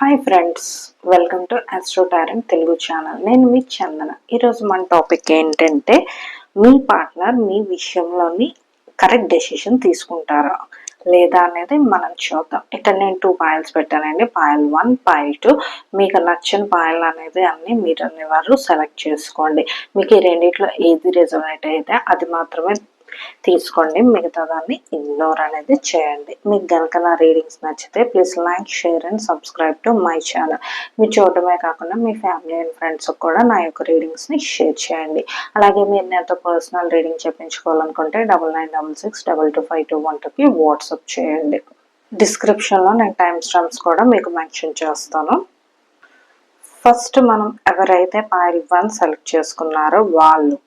Hi friends, welcome to Astro Torrent Telugu channel. నేను మీ చందన. ఈరోజు మన టాపిక్ ఏంటంటే, మీ పార్ట్నర్ మీ విషయంలోని కరెక్ట్ డెసిషన్ తీసుకుంటారా లేదా అనేది మనం చూద్దాం. ఇక్కడ నేను 2 పాయల్స్ పెట్టానండి. పాయల్ 1, పాయల్ 2. మీకు నచ్చిన పాయల్ అనేది అన్ని మీరు అనేవారు సెలెక్ట్ చేసుకోండి. మీకు ఈ రెండిట్లో ఏది రెజొనేట్ అయితే అది మాత్రమే తీసుకోండి, మిగతా దాన్ని ఇగ్నోర్ అనేది చేయండి. మీకు కనుక నా రీడింగ్స్ నచ్చితే please like, share and subscribe to my channel. మీరు చూడటమే కాకుండా మీ ఫ్యామిలీ అండ్ ఫ్రెండ్స్ కూడా నా యొక్క రీడింగ్స్ని షేర్ చేయండి. అలాగే మీరు నాతో పర్సనల్ రీడింగ్ చెప్పించుకోవాలనుకుంటే 9966225212కి వాట్సాప్ చేయండి. డిస్క్రిప్షన్లో నేను టైం స్టాంప్స్ కూడా మీకు మెన్షన్ చేస్తాను. ఫస్ట్ మనం ఎవరైతే పాయల్ 1 సెలెక్ట్ చేసుకున్నారో వాళ్ళు,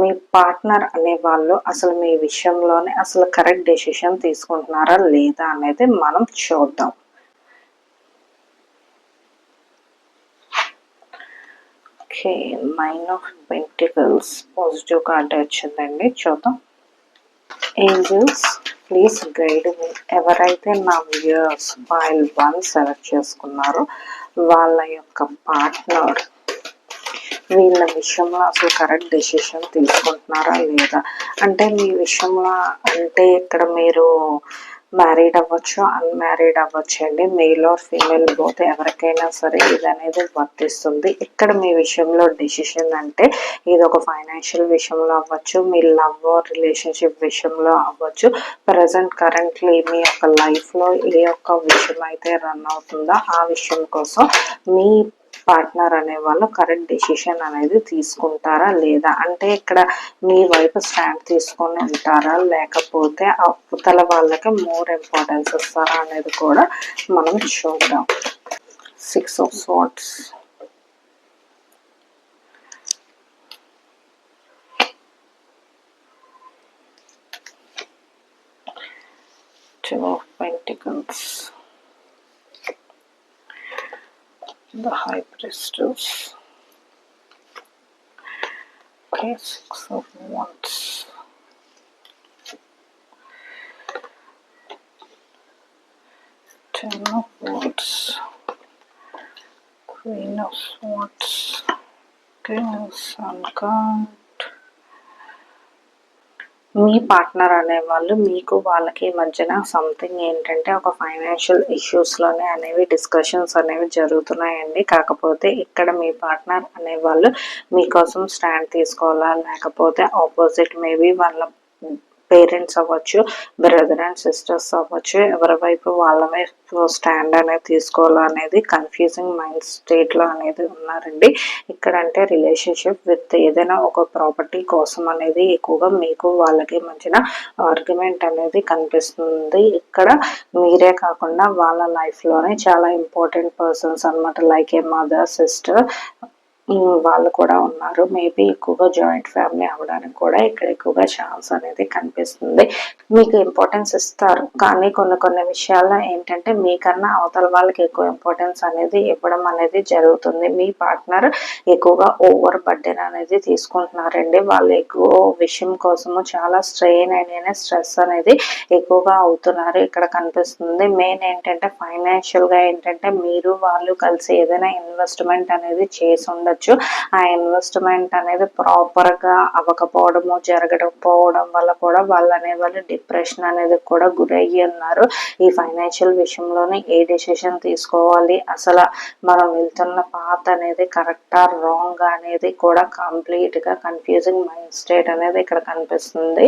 మీ పార్ట్నర్ అనే వాళ్ళు అసలు మీ విషయంలోనే అసలు కరెక్ట్ డెసిషన్ తీసుకుంటున్నారా లేదా అనేది మనం చూద్దాం. Okay, 9 of pentacles positive card వచ్చిందండి. చూద్దాం. ఏంజల్స్ ప్లీజ్ గైడ్ మీ. ఎవరైతే నా వ్యూయర్స్ పాయల్ 1 సెలెక్ట్ చేసుకున్నారో వాళ్ళ యొక్క పార్ట్నర్ వీళ్ళ విషయంలో అసలు కరెక్ట్ డెసిషన్ తీసుకుంటున్నారా లేదా అంటే, మీ విషయంలో అంటే ఇక్కడ మీరు మ్యారీడ్ అవ్వచ్చు, అన్మ్యారీడ్ అవ్వచ్చు అండి. మేల్ ఆర్ ఫీమేల్ బోత్ ఎవరికైనా సరే ఇది అనేది వర్తిస్తుంది. ఇక్కడ మీ విషయంలో డెసిషన్ అంటే ఇది ఒక ఫైనాన్షియల్ విషయంలో అవ్వచ్చు, మీ లవ్ ఆర్ రిలేషన్షిప్ విషయంలో అవ్వచ్చు. ప్రజెంట్ కరెంట్లీ మీ యొక్క లైఫ్లో ఏ ఒక్క విషయం అయితే రన్ అవుతుందో ఆ విషయం కోసం మీ పార్ట్నర్ అనే వాళ్ళు కరెక్ట్ డెసిషన్ అనేది తీసుకుంటారా లేదా అంటే, ఇక్కడ మీ వైపు స్టాండ్ తీసుకొని ఉంటారా లేకపోతే అవతల వాళ్ళకి మోర్ ఇంపార్టెన్స్ ఇస్తారా అనేది కూడా మనం చూద్దాం. 6 of swords, Two of Pentacles, the High Priestess, okay, 6 of Wands, Ten of Wands, Queen of Swords, okay, Sun card. Me partner అనేవాళ్ళు మీకు వాళ్ళకి మధ్యన సంథింగ్ ఏంటంటే ఒక ఫైనాన్షియల్ ఇష్యూస్లోనే అనేవి డిస్కషన్స్ అనేవి జరుగుతున్నాయండి. కాకపోతే ఇక్కడ మీ పార్ట్నర్ అనేవాళ్ళు మీకోసం స్టాండ్ తీసుకోవాలా లేకపోతే ఆపోజిట్ మేబీ వాళ్ళ పేరెంట్స్ అవ్వచ్చు, బ్రదర్ అండ్ సిస్టర్స్ అవ్వచ్చు, ఎవరి వైపు వాళ్ళ వైపు స్టాండ్ అనేది తీసుకోవాలా అనేది కన్ఫ్యూజింగ్ మైండ్ స్టేట్లో అనేది ఉన్నారండి. ఇక్కడ అంటే రిలేషన్షిప్ విత్ ఏదైనా ఒక ప్రాపర్టీ కోసం అనేది ఎక్కువగా మీకు వాళ్ళకి మధ్యన ఆర్గ్యుమెంట్ అనేది కనిపిస్తుంది. ఇక్కడ మీరే కాకుండా వాళ్ళ లైఫ్లోనే చాలా ఇంపార్టెంట్ పర్సన్స్ అనమాట, లైక్ ఏ మదర్, సిస్టర్ వాళ్ళు కూడా ఉన్నారు. మేబీ ఎక్కువగా జాయింట్ ఫ్యామిలీ అవ్వడానికి కూడా ఇక్కడ ఎక్కువగా ఛాన్స్ అనేది కనిపిస్తుంది. మీకు ఇంపార్టెన్స్ ఇస్తారు, కానీ కొన్ని విషయాల్లో ఏంటంటే మీకన్నా అవతల వాళ్ళకి ఎక్కువ ఇంపార్టెన్స్ అనేది ఇవ్వడం అనేది జరుగుతుంది. మీ పార్ట్నర్ ఎక్కువగా ఓవర్ బర్డెన్ అనేది తీసుకుంటున్నారండి. వాళ్ళు ఎక్కువ విషయం కోసము చాలా స్ట్రెయిన్ అయిన స్ట్రెస్ అనేది ఎక్కువగా అవుతున్నారు ఇక్కడ కనిపిస్తుంది. మెయిన్ ఏంటంటే ఫైనాన్షియల్గా ఏంటంటే మీరు వాళ్ళు కలిసి ఏదైనా ఇన్వెస్ట్మెంట్ అనేది చేసి ఉండొచ్చు. ఆ ఇన్వెస్ట్మెంట్ అనేది ప్రాపర్గా అవ్వకపోవడము, జరగకపోవడం వల్ల కూడా వాళ్ళు అనేవాళ్ళు డిప్రెషన్ అనేది కూడా గురయ్యి ఉన్నారు. ఈ ఫైనాన్షియల్ విషయంలోనే ఏ డెసిషన్ తీసుకోవాలి, అసలు మనం వెళ్తున్న పాత్ అనేది కరెక్టా రాంగ్ అనేది కూడా కంప్లీట్గా కన్ఫ్యూజింగ్ మైండ్ స్టేట్ అనేది ఇక్కడ కనిపిస్తుంది.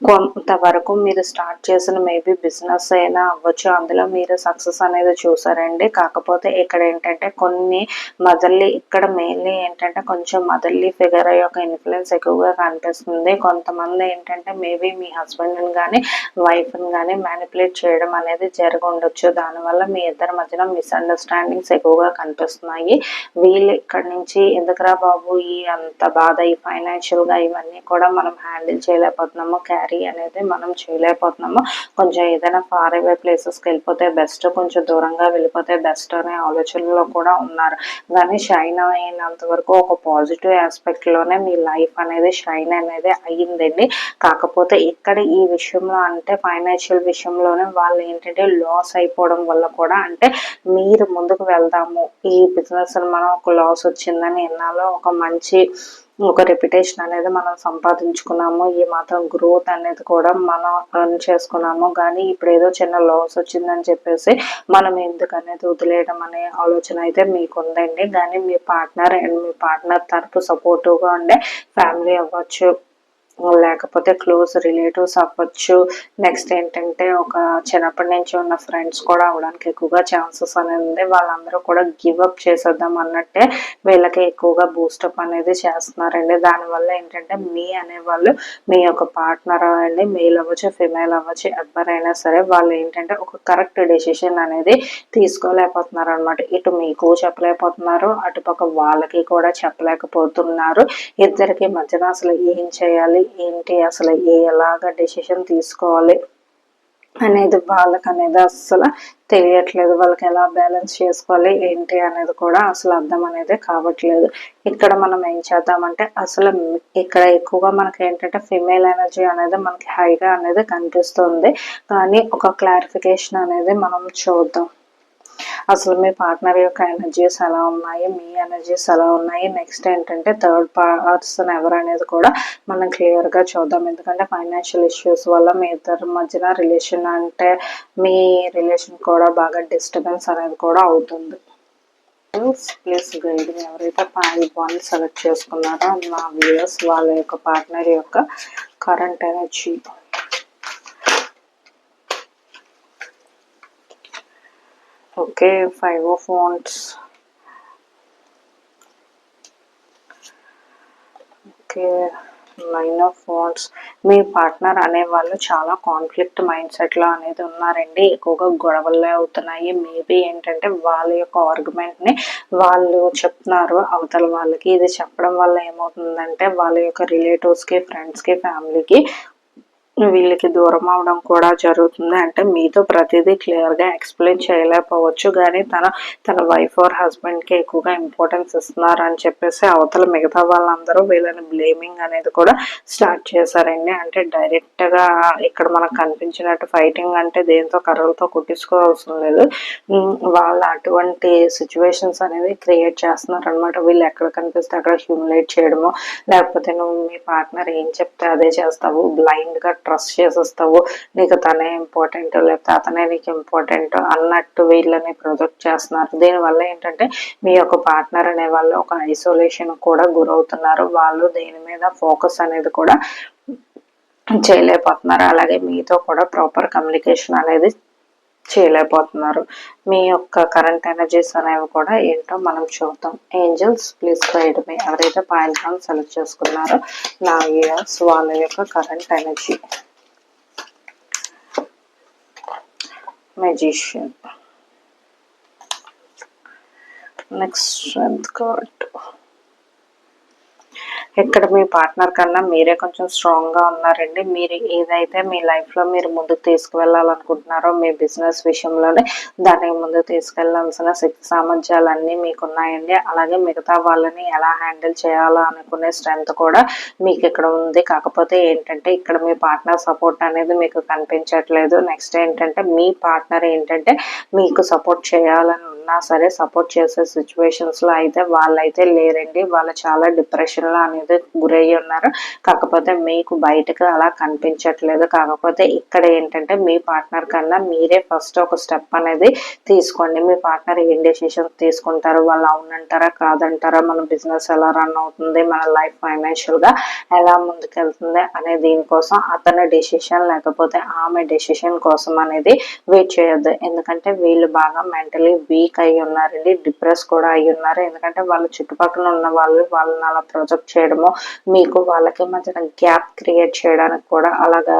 కొంతవరకు మీరు స్టార్ట్ చేసిన మేబీ బిజినెస్ అయినా అవ్వచ్చు, అందులో మీరు సక్సెస్ అనేది చూసారండి. కాకపోతే ఇక్కడ ఏంటంటే కొన్ని మదర్లీ, ఇక్కడ మెయిన్లీ ఏంటంటే కొంచెం మదర్లీ ఫిగర్ యొక్క ఇన్ఫ్లుయెన్స్ ఎక్కువగా కనిపిస్తుంది. కొంతమంది ఏంటంటే మేబీ మీ హస్బెండ్ని కానీ వైఫ్ని కానీ మ్యానిపులేట్ చేయడం అనేది జరిగి ఉండొచ్చు. దానివల్ల మీ ఇద్దరి మధ్యన మిస్అండర్స్టాండింగ్స్ ఎక్కువగా కనిపిస్తున్నాయి. వీళ్ళు ఇక్కడ నుంచి ఎందుకురా బాబు ఈ అంత బాధ, ఈ ఫైనాన్షియల్గా ఇవన్నీ కూడా మనం హ్యాండిల్ చేయలేకపోతున్నాము, క్యారీ క్యారీ అనేది మనం చేయలేకపోతున్నాము. కొంచెం ఏదైనా ఫార్ అవే ప్లేసెస్కి వెళ్ళిపోతే బెస్ట్, కొంచెం దూరంగా వెళ్ళిపోతే బెస్ట్ అనే ఆలోచనలో కూడా ఉన్నారు. కానీ షైన్ అయినంత వరకు ఒక పాజిటివ్ ఆస్పెక్ట్ లోనే మీ లైఫ్ అనేది షైన్ అనేది అయ్యిందండి. కాకపోతే ఇక్కడ ఈ విషయంలో అంటే ఫైనాన్షియల్ విషయంలోనే వాళ్ళు ఏంటంటే లాస్ అయిపోవడం వల్ల కూడా, అంటే మీరు ముందుకు వెళ్దాము ఈ బిజినెస్ మనం ఒక లాస్ వచ్చిందని ఎన్నాలో ఒక మంచి ఒక రెప్యుటేషన్ అనేది మనం సంపాదించుకున్నాము, ఈ మాత్రం గ్రోత్ అనేది కూడా మనం రన్ చేసుకున్నాము. కానీ ఇప్పుడు ఏదో చిన్న లాస్ వచ్చిందని చెప్పేసి మనం ఎందుకు అనేది వదిలేయడం అనే ఆలోచన అయితే మీకు ఉందండి. కానీ మీ పార్ట్నర్ అండ్ మీ పార్ట్నర్ తరపు సపోర్టివ్గా ఉండే ఫ్యామిలీ అవ్వచ్చు, లేకపోతే క్లోజ్ రిలేటివ్స్ అవ్వచ్చు, నెక్స్ట్ ఏంటంటే ఒక చిన్నప్పటి నుంచి ఉన్న ఫ్రెండ్స్ కూడా అవడానికి ఎక్కువగా ఛాన్సెస్ అనేది ఉంది. వాళ్ళందరూ కూడా గివ్ అప్ చేసేద్దాం అన్నట్టే వీళ్ళకి ఎక్కువగా బూస్టప్ అనేది చేస్తున్నారండి. దానివల్ల ఏంటంటే మీ అనేవాళ్ళు మీ యొక్క పార్ట్నర్ అండి, మేల్ అవ్వచ్చు ఫిమేల్ అవ్వచ్చు ఎవరైనా సరే, వాళ్ళు ఏంటంటే ఒక కరెక్ట్ డెసిషన్ అనేది తీసుకోలేకపోతున్నారు అనమాట. ఇటు మీకు చెప్పలేకపోతున్నారు, అటుపక్క వాళ్ళకి కూడా చెప్పలేకపోతున్నారు. ఇద్దరికి మధ్యన అసలు ఏం చేయాలి ఏంటి, అసలు ఎలాగ డెసిషన్ తీసుకోవాలి అనేది వాళ్ళకి అనేది అసలు తెలియట్లేదు. వాళ్ళకి ఎలా బ్యాలెన్స్ చేసుకోవాలి ఏంటి అనేది కూడా అసలు అర్థం అనేది కావట్లేదు. ఇక్కడ మనం ఏం చేద్దామంటే అసలు ఇక్కడ ఎక్కువగా మనకి ఏంటంటే ఫిమేల్ ఎనర్జీ అనేది మనకి హైగా అనేది కనిపిస్తుంది. కానీ ఒక క్లారిఫికేషన్ అనేది మనం చూద్దాం. అసలు మీ పార్ట్నర్ యొక్క ఎనర్జీస్ ఎలా ఉన్నాయి, మీ ఎనర్జీస్ ఎలా ఉన్నాయి, నెక్స్ట్ ఏంటంటే థర్డ్ పర్సన్ ఎవరు అనేది కూడా మనం క్లియర్గా చూద్దాం. ఎందుకంటే ఫైనాన్షియల్ ఇష్యూస్ వల్ల మీ ఇద్దరి మధ్యన రిలేషన్ అంటే మీ రిలేషన్ కూడా బాగా డిస్టర్బెన్స్ అనేది కూడా అవుతుంది. ప్లీజ్ గైడ్ ఎవరైతే పాయింట్ 1 సెలెక్ట్ చేసుకున్నారో నా వ్యూయర్స్ వాళ్ళ యొక్క పార్ట్నర్ యొక్క current energy. Okay, 5 of Wands. Okay, 9 of Wands. Me partner అనేవాళ్ళు చాలా కాన్ఫ్లిక్ట్ మైండ్ సెట్లో అనేది ఉన్నారండి. ఎక్కువగా గొడవలే అవుతున్నాయి. మేబీ ఏంటంటే వాళ్ళ యొక్క ఆర్గ్యుమెంట్ని వాళ్ళు చెప్తున్నారు అవతల వాళ్ళకి. ఇది చెప్పడం వల్ల ఏమవుతుందంటే వాళ్ళ యొక్క రిలేటివ్స్కి, ఫ్రెండ్స్కి, ఫ్యామిలీకి వీళ్ళకి దూరం అవడం కూడా జరుగుతుంది. అంటే మీతో ప్రతిదీ క్లియర్గా ఎక్స్ప్లెయిన్ చేయలేకపోవచ్చు, కానీ తన వైఫ్ ఆర్ హస్బెండ్కి ఎక్కువగా ఇంపార్టెన్స్ ఇస్తున్నారు అని చెప్పేసి అవతల మిగతా వాళ్ళందరూ వీళ్ళని బ్లేమింగ్ అనేది కూడా స్టార్ట్ చేశారండి. అంటే డైరెక్ట్గా ఇక్కడ మనకు కనిపించినట్టు ఫైటింగ్ అంటే దేంతో కర్రలతో కుట్టించుకోవాల్సిన లేదు. వాళ్ళ అటువంటి సిచ్యువేషన్స్ అనేవి క్రియేట్ చేస్తున్నారు అనమాట. వీళ్ళు ఎక్కడ కనిపిస్తే అక్కడ హ్యూమిలేట్ చేయడము, లేకపోతే నువ్వు మీ పార్ట్నర్ ఏం చెప్తే అదే చేస్తావు, బ్లైండ్గా ట్రస్ట్ చేసేస్తావు, నీకు తనే ఇంపార్టెంట్ లేకపోతే అతనే నీకు ఇంపార్టెంట్ అన్నట్టు వీళ్ళని ప్రొజెక్ట్ చేస్తున్నారు. దీనివల్ల ఏంటంటే మీ యొక్క పార్ట్నర్ అనే వాళ్ళు ఒక ఐసోలేషన్ కూడా గురవుతున్నారు. వాళ్ళు దేని మీద ఫోకస్ అనేది కూడా చేయలేకపోతున్నారు. అలాగే మీతో కూడా ప్రాపర్ కమ్యూనికేషన్ అనేది చేయలేకపోతున్నారు. మీ యొక్క కరెంట్ ఎనర్జీస్ అనేవి కూడా ఏంటో మనం చూద్దాం. ఏంజల్స్ ప్లీజ్ గైడ్ మీ. ఎవరైతే పాయింట్ 1 సెలెక్ట్ చేసుకున్నారో నా వ్యూయర్స్ వాళ్ళ యొక్క current energy. Magician. Next strength card. ఇక్కడ మీ పార్ట్నర్ కన్నా మీరే కొంచెం స్ట్రాంగ్గా ఉన్నారండి. మీరు ఏదైతే మీ లైఫ్లో మీరు ముందుకు తీసుకువెళ్ళాలనుకుంటున్నారో మీ బిజినెస్ విషయంలోనే దానికి ముందుకు తీసుకెళ్లాల్సిన శక్తి సామర్థ్యాలు అన్నీ మీకు ఉన్నాయండి. అలాగే మిగతా వాళ్ళని ఎలా హ్యాండిల్ చేయాలో అనుకునే స్ట్రెంగ్త్ కూడా మీకు ఇక్కడ ఉంది. కాకపోతే ఏంటంటే ఇక్కడ మీ పార్ట్నర్ సపోర్ట్ అనేది మీకు కనిపించట్లేదు. నెక్స్ట్ ఏంటంటే మీ పార్ట్నర్ ఏంటంటే మీకు సపోర్ట్ చేయాలని ఉన్నా సరే సపోర్ట్ చేసే సిచ్యువేషన్స్లో అయితే వాళ్ళైతే లేరండి. వాళ్ళు చాలా డిప్రెషన్లో అనేది గురయ్యి ఉన్నారు. కాకపోతే మీకు బయటకు అలా కనిపించట్లేదు. కాకపోతే ఇక్కడ ఏంటంటే మీ పార్ట్నర్ కన్నా మీరే ఫస్ట్ ఒక స్టెప్ అనేది తీసుకోండి. మీ పార్ట్నర్ ఏం డెసిషన్స్ తీసుకుంటారు, వాళ్ళు అవునంటారా కాదంటారా, మన బిజినెస్ ఎలా రన్ అవుతుంది, మన లైఫ్ ఫైనాన్షియల్గా ఎలా ముందుకెళ్తుంది అనే దీనికోసం అతని డెసిషన్ లేకపోతే ఆమె డెసిషన్ కోసం అనేది వెయిట్ చేయొద్దు. ఎందుకంటే వీళ్ళు బాగా మెంటలీ వీక్ అయి ఉన్నారండి, డిప్రెస్ కూడా అయి ఉన్నారు. ఎందుకంటే వాళ్ళ చుట్టుపక్కల ఉన్న వాళ్ళని అలా ప్రొజెక్ట్ చేయడము, మీకు వాళ్ళకి మధ్యన గ్యాప్ క్రియేట్ చేయడానికి కూడా అలాగా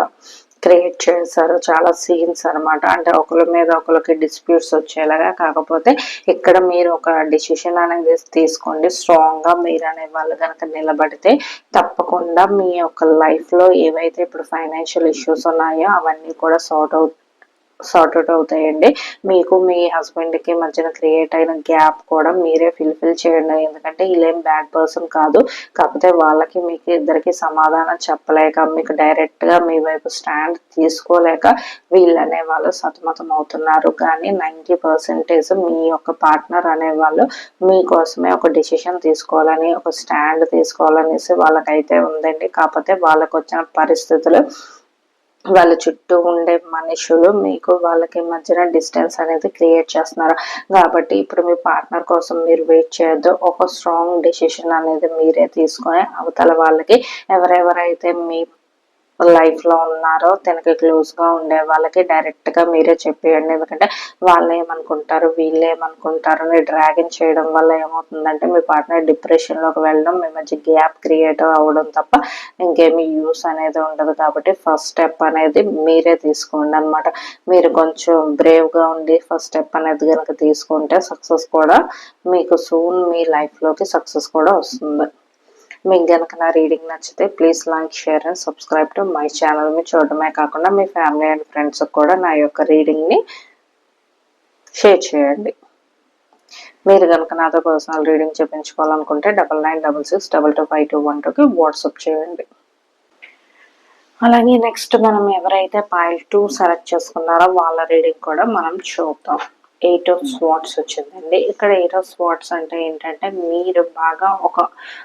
క్రియేట్ చేశారు. చాలా సీన్స్ అనమాట. అంటే ఒకరి మీద ఒకరికి డిస్ప్యూట్స్ వచ్చేలాగా. కాకపోతే ఇక్కడ మీరు ఒక డిసిషన్ అనేది తీసుకోండి. స్ట్రాంగ్గా మీరు అనే వాళ్ళు కనుక నిలబడితే తప్పకుండా మీ యొక్క లైఫ్లో ఏవైతే ఇప్పుడు ఫైనాన్షియల్ ఇష్యూస్ ఉన్నాయో అవన్నీ కూడా సార్ట్ అవుట్ అవుతాయండి. మీకు మీ హస్బెండ్కి మధ్యన క్రియేట్ అయిన గ్యాప్ కూడా మీరే ఫిల్ఫిల్ చేయండి. ఎందుకంటే వీళ్ళేం బ్యాడ్ పర్సన్ కాదు. కాకపోతే వాళ్ళకి మీకు ఇద్దరికి సమాధానం చెప్పలేక మీకు డైరెక్ట్గా మీ వైపు స్టాండ్ తీసుకోలేక వీళ్ళు అనేవాళ్ళు సతమతం అవుతున్నారు. కానీ 90% మీ యొక్క పార్ట్నర్ అనేవాళ్ళు మీకోసమే ఒక డెసిషన్ తీసుకోవాలని, ఒక స్టాండ్ తీసుకోవాలనేసి వాళ్ళకైతే ఉందండి. కాకపోతే వాళ్ళకు వచ్చిన పరిస్థితులు, వాళ్ళ చుట్టూ ఉండే మనుషులు మీకు వాళ్ళకి మధ్యన డిస్టెన్స్ అనేది క్రియేట్ చేస్తున్నారు. కాబట్టి ఇప్పుడు మీ పార్ట్నర్ కోసం మీరు వెయిట్ చేయొద్దు. ఒక స్ట్రాంగ్ డెసిషన్ అనేది మీరే తీసుకొని అవతల వాళ్ళకి ఎవరెవరైతే మీ లైఫ్లో ఉన్నారో తనకి క్లోజ్గా ఉండే వాళ్ళకి డైరెక్ట్గా మీరే చెప్పేయండి. ఎందుకంటే వాళ్ళు ఏమనుకుంటారు వీళ్ళు ఏమనుకుంటారు అని డ్రాగింగ్ చేయడం వల్ల ఏమవుతుందంటే మీ పార్ట్నర్ డిప్రెషన్లోకి వెళ్ళడం, మీ మధ్య గ్యాప్ క్రియేట్ అవ్వడం తప్ప ఇంకేమీ యూస్ అనేది ఉండదు. కాబట్టి ఫస్ట్ స్టెప్ అనేది మీరే తీసుకోండి అనమాట. మీరు కొంచెం బ్రేవ్గా ఉండి ఫస్ట్ స్టెప్ అనేది కనుక తీసుకుంటే సక్సెస్ కూడా మీకు సూన్ మీ లైఫ్లోకి సక్సెస్ కూడా వస్తుంది. మీకు కనుక నా రీడింగ్ నచ్చితే please like, share and subscribe to my channel. మీ చూడడమే కాకుండా మీ ఫ్యామిలీ అండ్ ఫ్రెండ్స్ కూడా నా యొక్క రీడింగ్ని షేర్ చేయండి. మీరు కనుక నాతో పర్సనల్ రీడింగ్ చేయించుకోవాలనుకుంటే 9966225212కి వాట్సాప్ చేయండి. అలాగే నెక్స్ట్ మనం ఎవరైతే పైల్ 2 సెలెక్ట్ చేసుకున్నారో వాళ్ళ రీడింగ్ కూడా మనం చూద్దాం. 8 of Swords వచ్చిందండి. ఇక్కడ 8 of Swords అంటే ఏంటంటే మీరు బాగా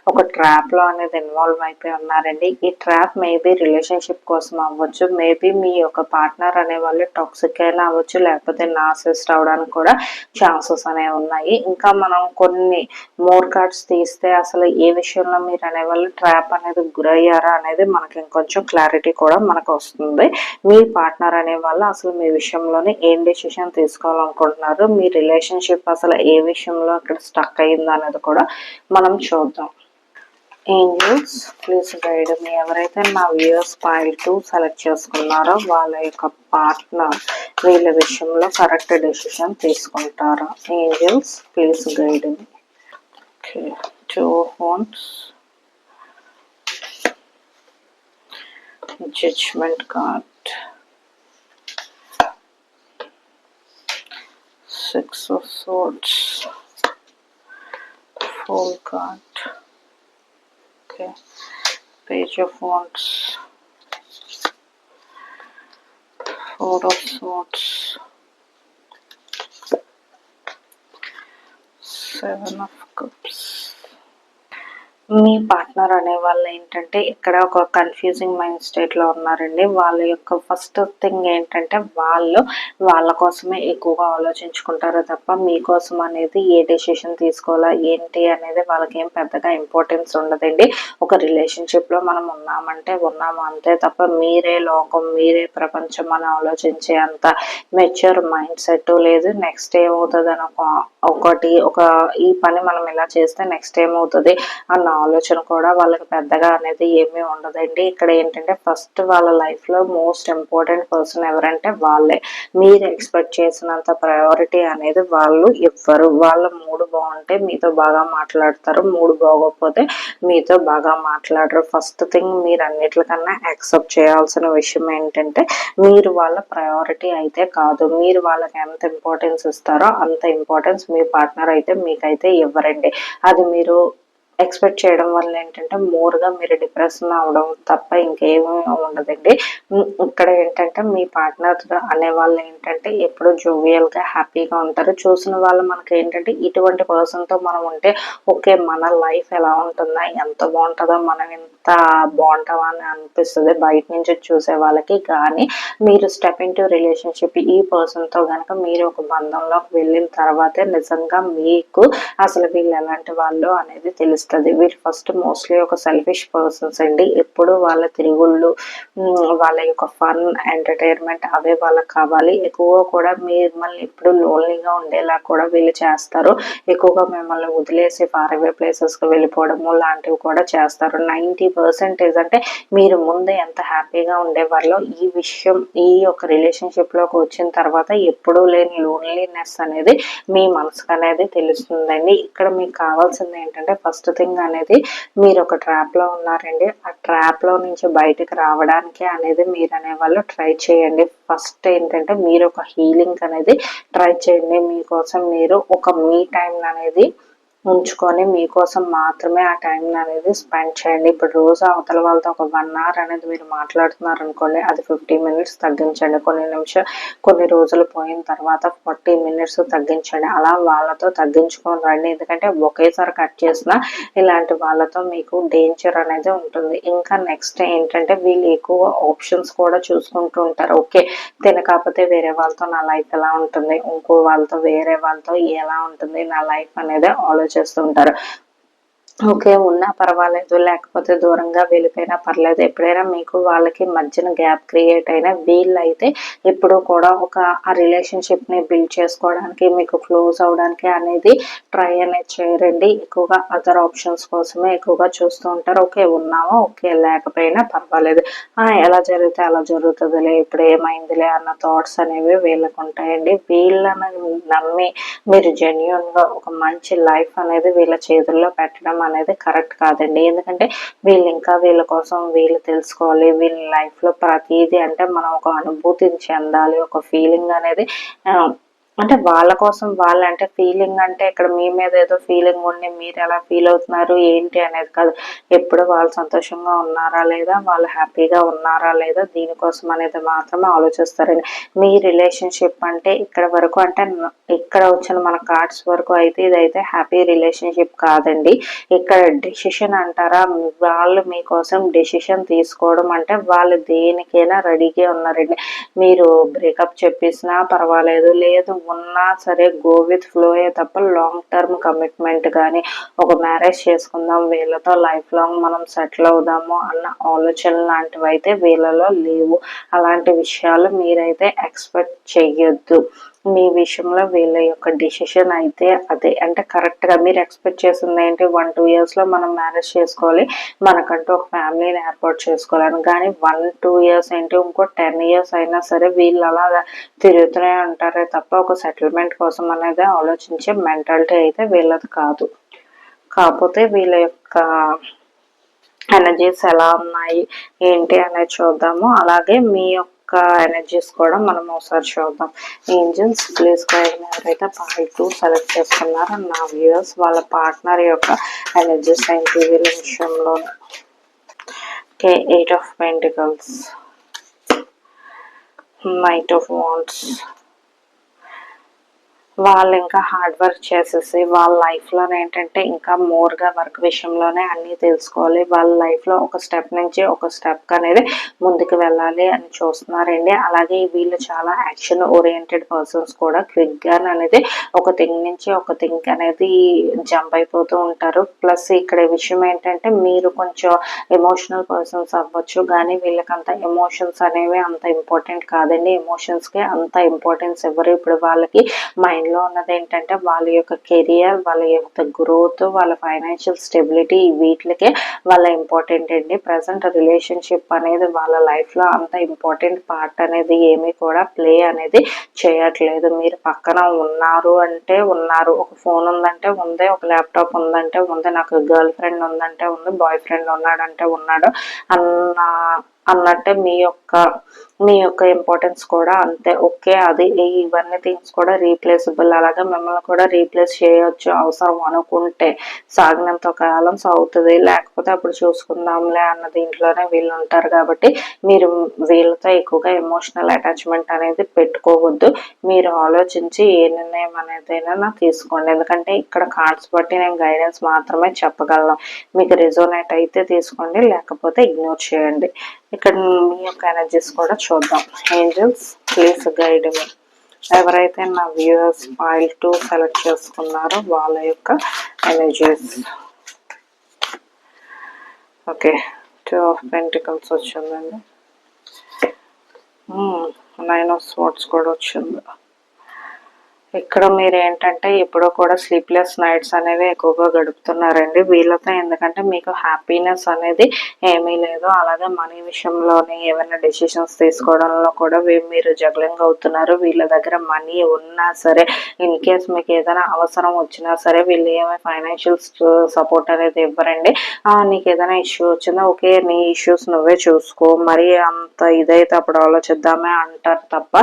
ఒక ట్రాప్లో అనేది ఇన్వాల్వ్ అయిపోయి ఉన్నారండి. ఈ ట్రాప్ మేబీ రిలేషన్షిప్ కోసం అవ్వచ్చు, మేబీ మీ యొక్క పార్ట్నర్ అనే వాళ్ళు టాక్సిక్ అయినా అవ్వచ్చు, లేకపోతే నార్సిసిస్ట్ అవడానికి కూడా ఛాన్సెస్ అనేవి ఉన్నాయి. ఇంకా మనం కొన్ని మోర్ కార్డ్స్ తీస్తే అసలు ఏ విషయంలో మీరు అనేవాళ్ళు ట్రాప్ అనేది గురయ్యారా అనేది మనకి ఇంకొంచెం క్లారిటీ కూడా మనకు వస్తుంది. మీ పార్ట్నర్ అనే వాళ్ళు అసలు మీ విషయంలోనే ఏం డెసిషన్ తీసుకోవాలనుకుంటున్నారు, మీ రిలేషన్షిప్ అసలు ఏ విషయంలో అక్కడ స్టక్ అయింది అనేది కూడా మనం చూద్దాం. ఏంజల్స్ ప్లీజ్ గైడ్ మీ. ఎవరైతే నా వ్యూయర్స్ పైల్ 2 సెలెక్ట్ చేసుకున్నారో వాళ్ళ యొక్క పార్ట్నర్ వీళ్ళ విషయంలో కరెక్ట్ డెసిషన్ తీసుకుంటారా? Angels please guide me. Okay, 2 of Wands, Judgment card, 6 of Swords, Fool card, okay, Page of Wands, 4 of Swords, 7 of Cups. Me partner అనే వాళ్ళు ఏంటంటే ఇక్కడ ఒక కన్ఫ్యూజింగ్ మైండ్ స్టేట్లో ఉన్నారండి. వాళ్ళ యొక్క ఫస్ట్ థింగ్ ఏంటంటే వాళ్ళ కోసమే ఎక్కువగా ఆలోచించుకుంటారు తప్ప మీకోసం అనేది ఏ డెసిషన్ తీసుకోవాలా ఏంటి అనేది వాళ్ళకి ఏం పెద్దగా ఇంపార్టెన్స్ ఉండదండి. ఒక రిలేషన్షిప్లో మనం ఉన్నామంటే ఉన్నాము అంతే తప్ప మీరే లోకం, మీరే ప్రపంచం అని ఆలోచించే అంత మెచ్యూర్ మైండ్ సెట్ లేదు. నెక్స్ట్ ఏమవుతుంది అని ఈ పని మనం ఇలా చేస్తే నెక్స్ట్ ఏమవుతుంది అన్న ఆలోచన కూడా వాళ్ళకి పెద్దగా అనేది ఏమీ ఉండదండి. ఇక్కడ ఏంటంటే ఫస్ట్ వాళ్ళ లైఫ్లో మోస్ట్ ఇంపార్టెంట్ పర్సన్ ఎవరంటే వాళ్ళే. మీరు ఎక్స్పెక్ట్ చేసినంత ప్రయారిటీ అనేది వాళ్ళు ఇవ్వరు. వాళ్ళ మూడు బాగుంటే మీతో బాగా మాట్లాడతారు, మూడు బాగోకపోతే మీతో బాగా మాట్లాడరు. ఫస్ట్ థింగ్ మీరు అన్నిటికన్నా యాక్సెప్ట్ చేయాల్సిన విషయం ఏంటంటే మీరు వాళ్ళ ప్రయారిటీ అయితే కాదు. మీరు వాళ్ళకి ఎంత ఇంపార్టెన్స్ ఇస్తారో అంత ఇంపార్టెన్స్ మీ పార్ట్నర్ అయితే మీకైతే ఇవ్వరండి. అది మీరు ఎక్స్పెక్ట్ చేయడం వల్ల ఏంటంటే మోర్గా మీరు డిప్రెషన్ అవడం తప్ప ఇంకేమీ ఉండదండి. ఇక్కడ ఏంటంటే మీ పార్ట్నర్ అనే వాళ్ళు ఏంటంటే ఎప్పుడు జోవియల్గా హ్యాపీగా ఉంటారు. చూసిన వాళ్ళు మనకి ఏంటంటే ఇటువంటి పర్సన్తో మనం ఉంటే ఓకే మన లైఫ్ ఎలా ఉంటుందా, ఎంత బాగుంటుందో, మనం ఎంత బాగుంటామా అని అనిపిస్తుంది బయట నుంచి చూసే వాళ్ళకి. కానీ మీరు స్టెప్ ఇన్ టు రిలేషన్షిప్ ఈ పర్సన్తో కనుక మీరు ఒక బంధంలోకి వెళ్ళిన తర్వాతే నిజంగా మీకు అసలు వీళ్ళు ఎలాంటి వాళ్ళు అనేది తెలుస్తుంది. వీళ్ళు ఫస్ట్ మోస్ట్లీ ఒక సెల్ఫిష్ పర్సన్స్ అండి. ఎప్పుడు వాళ్ళ తిరుగుళ్ళు, వాళ్ళ యొక్క ఫన్, ఎంటర్టైన్మెంట్ అవే వాళ్ళకి కావాలి. ఎక్కువ కూడా మిమ్మల్ని ఎప్పుడు లోన్లీగా ఉండేలా కూడా వీళ్ళు చేస్తారు. ఎక్కువగా మిమ్మల్ని వదిలేసి ఫార్ అవే ప్లేసెస్కి వెళ్ళిపోవడము లాంటివి కూడా చేస్తారు. 90 50% అంటే మీరు ముందు ఎంత హ్యాపీగా ఉండేవాళ్ళో ఈ విషయం ఈ యొక్క రిలేషన్షిప్లోకి వచ్చిన తర్వాత ఎప్పుడూ లేని లోన్లీనెస్ అనేది మీ మనసుకు అనేది తెలుస్తుందండి. ఇక్కడ మీకు కావాల్సింది ఏంటంటే ఫస్ట్ థింగ్ అనేది మీరు ఒక ట్రాప్లో ఉన్నారండి. ఆ ట్రాప్లో నుంచి బయటకు రావడానికి అనేది మీరు అనేవాళ్ళు ట్రై చేయండి. ఫస్ట్ ఏంటంటే మీరు ఒక హీలింగ్ అనేది ట్రై చేయండి. మీకోసం మీరు ఒక మీ టైం అనేది ఉంచుకొని మీకోసం మాత్రమే ఆ టైం అనేది స్పెండ్ చేయండి. ఇప్పుడు రోజు అవతల వాళ్ళతో ఒక 1 hour అనేది మీరు మాట్లాడుతున్నారు అనుకోండి, అది 50 minutes తగ్గించండి. కొన్ని రోజులు పోయిన తర్వాత 40 minutes తగ్గించండి. అలా వాళ్ళతో తగ్గించుకొని రండి. ఎందుకంటే ఒకేసారి కట్ చేసిన ఇలాంటి వాళ్ళతో మీకు డేంజర్ అనేది ఉంటుంది. ఇంకా నెక్స్ట్ ఏంటంటే వీళ్ళు ఎక్కువ ఆప్షన్స్ కూడా చూసుకుంటూ ఉంటారు. ఓకే, కాకపోతే వేరే వాళ్ళతో నా లైఫ్ ఎలా ఉంటుంది, ఇంకో వాళ్ళతో వేరే వాళ్ళతో ఎలా ఉంటుంది నా లైఫ్ అనేది ఆలోచిస్తుంటారు. ఓకే, ఉన్నా పర్వాలేదు, లేకపోతే దూరంగా వెళ్ళిపోయినా పర్లేదు. ఎప్పుడైనా మీకు వాళ్ళకి మధ్యన గ్యాప్ క్రియేట్ అయినా వీళ్ళైతే ఎప్పుడు కూడా ఆ రిలేషన్షిప్ని బిల్డ్ చేసుకోవడానికి మీకు క్లోజ్ అవడానికి అనేది ట్రై అనేది చేయరండి. ఎక్కువగా అదర్ ఆప్షన్స్ కోసమే ఎక్కువగా చూస్తూ ఉంటారు. ఓకే, ఉన్నావా, ఓకే, లేకపోయినా పర్వాలేదు, ఎలా జరిగితే అలా జరుగుతుందిలే, ఇప్పుడు ఏమైందిలే అన్న థాట్స్ అనేవి వీళ్ళకు ఉంటాయండి. వీళ్ళని నమ్మి మీరు జెన్యున్గా ఒక మంచి లైఫ్ అనేది వీళ్ళ చేతుల్లో పెట్టడం అనేది కరెక్ట్ కాదండి. ఎందుకంటే వీళ్ళ కోసం వీళ్ళు తెలుసుకోవాలి. వీళ్ళ లైఫ్లో ప్రతిదీ అంటే మనం ఒక అనుభూతిని చెందాలి. ఒక ఫీలింగ్ అనేది అంటే వాళ్ళ కోసం అంటే ఫీలింగ్ అంటే ఇక్కడ మీ మీద ఏదో ఫీలింగ్ ఉండి మీరు ఎలా ఫీల్ అవుతున్నారు ఏంటి అనేది కాదు. ఎప్పుడు వాళ్ళు సంతోషంగా ఉన్నారా లేదా, వాళ్ళు హ్యాపీగా ఉన్నారా లేదా, దీనికోసం అనేది మాత్రమే ఆలోచిస్తారండి. మీ రిలేషన్షిప్ అంటే ఇక్కడ వరకు అంటే ఇక్కడ వచ్చిన మన కార్డ్స్ వరకు అయితే ఇదైతే హ్యాపీ రిలేషన్షిప్ కాదండి. ఇక్కడ డెసిషన్ అంటారా, వాళ్ళు మీకోసం డెసిషన్ తీసుకోవడం అంటే వాళ్ళు దేనికైనా రెడీగా ఉన్నారండి. మీరు బ్రేకప్ చెప్పేసినా పర్వాలేదు, లేదు ఉన్నా సరే గో విత్ ఫ్లోయే తప్ప లాంగ్ టర్మ్ కమిట్మెంట్ కానీ ఒక మ్యారేజ్ చేసుకుందాం వీళ్ళతో లైఫ్ లాంగ్ మనం సెటిల్ అవుదాము అన్న ఆలోచనలు లాంటివి అయితే వీళ్ళలో లేవు. అలాంటి విషయాలు మీరైతే ఎక్స్పెక్ట్ చెయ్యొద్దు. మీ విషయంలో వీళ్ళ యొక్క డిసిషన్ అయితే అదే అంటే కరెక్ట్గా మీరు ఎక్స్పెక్ట్ చేసింది ఏంటి, 1-2 yearsలో మనం మ్యారేజ్ చేసుకోవాలి, మనకంటూ ఒక ఫ్యామిలీని ఏర్పాటు చేసుకోవాలని. కానీ 1-2 years ఏంటి, ఇంకో 10 years అయినా సరే వీళ్ళు అలా తిరుగుతూనే ఉంటారే తప్ప ఒక సెటిల్మెంట్ కోసం అనేది ఆలోచించే మెంటాలిటీ అయితే వీళ్ళది కాదు. కాకపోతే వీళ్ళ యొక్క ఎనర్జీస్ ఎలా ఉన్నాయి ఏంటి అనేది చూద్దాము. అలాగే మీ యొక్క ఎనర్జీస్ కూడా మనం ఒకసారి చూద్దాం. ఏంజల్స్ ప్లీజ్ గైడ్ ఎవరైతే పార్ట్ 2 సెలెక్ట్ చేసుకున్నారో నా వ్యూయర్స్ వాళ్ళ పార్ట్నర్ యొక్క ఎనర్జీస్ ఏంటి వీళ్ళ విషయంలో. Okay, 8 of Pentacles, Knight of Wands. వాళ్ళు ఇంకా హార్డ్ వర్క్ చేసేసి వాళ్ళ లైఫ్లో ఏంటంటే ఇంకా మోర్గా వర్క్ విషయంలోనే అన్నీ తెలుసుకోవాలి. వాళ్ళ లైఫ్లో ఒక స్టెప్ నుంచి ఒక స్టెప్ అనేది ముందుకు వెళ్ళాలి అని చూస్తున్నారండి. అలాగే వీళ్ళు చాలా యాక్షన్ ఓరియంటెడ్ పర్సన్స్ కూడా క్విక్గా అనేది ఒక థింగ్ నుంచి ఒక థింగ్ అనేది జంప్ అయిపోతూ ఉంటారు. ప్లస్ ఇక్కడ విషయం ఏంటంటే మీరు కొంచెం ఎమోషనల్ పర్సన్స్ అవ్వచ్చు, కానీ వీళ్ళకంత ఎమోషన్స్ అనేవి అంత ఇంపార్టెంట్ కాదండి. ఎమోషన్స్కి అంత ఇంపార్టెన్స్ ఇవ్వరు. ఇప్పుడు వాళ్ళకి మైండ్లో ఉన్నది ఏంటంటే వాళ్ళ యొక్క కెరియర్, వాళ్ళ యొక్క గ్రోత్, వాళ్ళ ఫైనాన్షియల్ స్టెబిలిటీ, వీటికే వాళ్ళ ఇంపార్టెంట్ అండి. ప్రజెంట్ రిలేషన్షిప్ అనేది వాళ్ళ లైఫ్లో అంత ఇంపార్టెంట్ పార్ట్ అనేది ఏమీ కూడా ప్లే అనేది చేయట్లేదు. మీరు పక్కన ఉన్నారు అంటే ఉన్నారు, ఒక ఫోన్ ఉందంటే ఉంది, ఒక ల్యాప్టాప్ ఉందంటే ఉంది, నాకు గర్ల్ ఫ్రెండ్ ఉందంటే ఉంది, బాయ్ ఫ్రెండ్ ఉన్నాడంటే ఉన్నాడు అన్నట్టే మీ యొక్క ఇంపార్టెన్స్ కూడా అంతే. ఓకే, అది ఇవన్నీ థింగ్స్ కూడా రీప్లేసబుల్. అలాగే మిమ్మల్ని కూడా రీప్లేస్ చేయొచ్చు అవసరం అనుకుంటే. సాగినంత కాలం సాగుతుంది, లేకపోతే అప్పుడు చూసుకుందాంలే అన్న దీంట్లోనే వీళ్ళు ఉంటారు. కాబట్టి మీరు వీళ్ళతో ఎక్కువగా ఎమోషనల్ అటాచ్మెంట్ అనేది పెట్టుకోవద్దు. మీరు ఆలోచించి ఏ నిర్ణయం అనేదైనా తీసుకోండి. ఎందుకంటే ఇక్కడ కార్డ్స్ బట్టి నేను గైడెన్స్ మాత్రమే చెప్పగలను. మీకు రిజోనేట్ అయితే తీసుకోండి, లేకపోతే ఇగ్నోర్ చేయండి. ఇక్కడ మీ యొక్క ఎనర్జీస్ కూడా చూద్దాం. ఏంజల్స్ ప్లీజ్ గైడ్ మీ. ఎవరైతే నా వ్యూయర్స్ ఫైల్ 2 సెలెక్ట్ చేసుకున్నారో వాళ్ళ యొక్క ఎనర్జీస్. ఓకే, 2 of Pentacles వచ్చిందండి. 9 of Swords కూడా వచ్చింది. ఇక్కడ మీరు ఏంటంటే ఎప్పుడో కూడా స్లీప్లెస్ నైట్స్ అనేవి ఎక్కువగా గడుపుతున్నారండి వీళ్ళతో. ఎందుకంటే మీకు హ్యాపీనెస్ అనేది ఏమీ లేదు. అలాగే మనీ విషయంలోని ఏమైనా డెసిషన్స్ తీసుకోవడంలో కూడా మీరు జగ్లింగ్ అవుతున్నారు. వీళ్ళ దగ్గర మనీ ఉన్నా సరే, ఇన్ కేస్ మీకు ఏదైనా అవసరం వచ్చినా సరే వీళ్ళు ఏమైనా ఫైనాన్షియల్ సపోర్ట్ అనేది ఇవ్వరండి. నీకు ఏదైనా ఇష్యూ వచ్చిందా, ఓకే నీ ఇష్యూస్ నువ్వే చూసుకో, మరి అంత ఇదైతే అప్పుడు ఆలోచిద్దామే అంటారు తప్ప,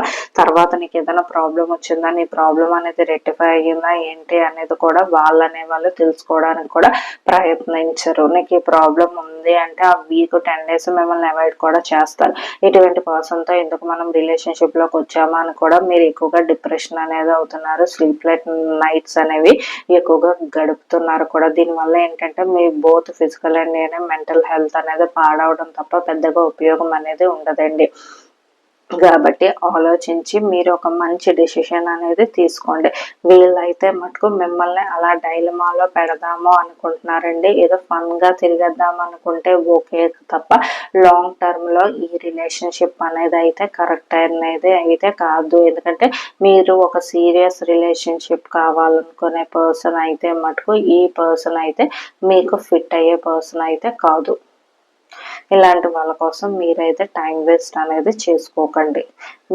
తర్వాత నీకు ఏదైనా ప్రాబ్లం వచ్చిందా, నీ ప్రాబ్లం అనేది రెక్టిఫై అయ్యిందా ఏంటి అనేది కూడా వాళ్ళు అనేవాళ్ళు తెలుసుకోవడానికి కూడా ప్రయత్నించరు. నీకు ఈ ప్రాబ్లం ఉంది అంటే ఆ వీక్ 10 days మిమ్మల్ని అవాయిడ్ కూడా చేస్తారు. ఇటువంటి పర్సన్తో ఎందుకు మనం రిలేషన్షిప్లోకి వచ్చామా అని కూడా మీరు ఎక్కువగా డిప్రెషన్ అనేది అవుతున్నారు. స్లీప్లెస్ నైట్స్ అనేవి ఎక్కువగా గడుపుతున్నారు కూడా. దీనివల్ల ఏంటంటే మీ both physical and mental health అనేది పాడవడం తప్ప పెద్దగా ఉపయోగం అనేది ఉండదండి. కాబట్టి ఆలోచించి మీరు ఒక మంచి డెసిషన్ అనేది తీసుకోండి. వీళ్ళైతే మటుకు మిమ్మల్ని అలా డైలమాలో పెడదాము అనుకుంటున్నారండి. ఏదో ఫన్గా తిరిగేద్దాం అనుకుంటే ఓకే తప్ప లాంగ్ టర్మ్లో ఈ రిలేషన్షిప్ అనేది అయితే కరెక్ట్ అనేది అయితే కాదు. ఎందుకంటే మీరు ఒక సీరియస్ రిలేషన్షిప్ కావాలనుకునే పర్సన్ అయితే మటుకు ఈ పర్సన్ అయితే మీకు ఫిట్ అయ్యే పర్సన్ అయితే కాదు. ఇలాంటి వాళ్ళ కోసం మీరైతే టైం వేస్ట్ అనేది చేసుకోకండి.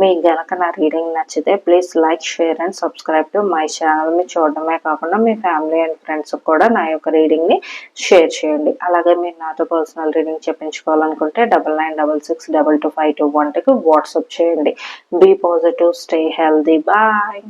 మీకు గనక నా రీడింగ్ నచ్చితే please like, share and subscribe to my channel. మీరు చూడడమే కాకుండా మీ ఫ్యామిలీ అండ్ ఫ్రెండ్స్ కూడా నా యొక్క రీడింగ్ని షేర్ చేయండి. అలాగే మీరు నాతో పర్సనల్ రీడింగ్ చెప్పించుకోవాలనుకుంటే 9966225221కి వాట్సాప్ చేయండి. Be positive, stay healthy, bye.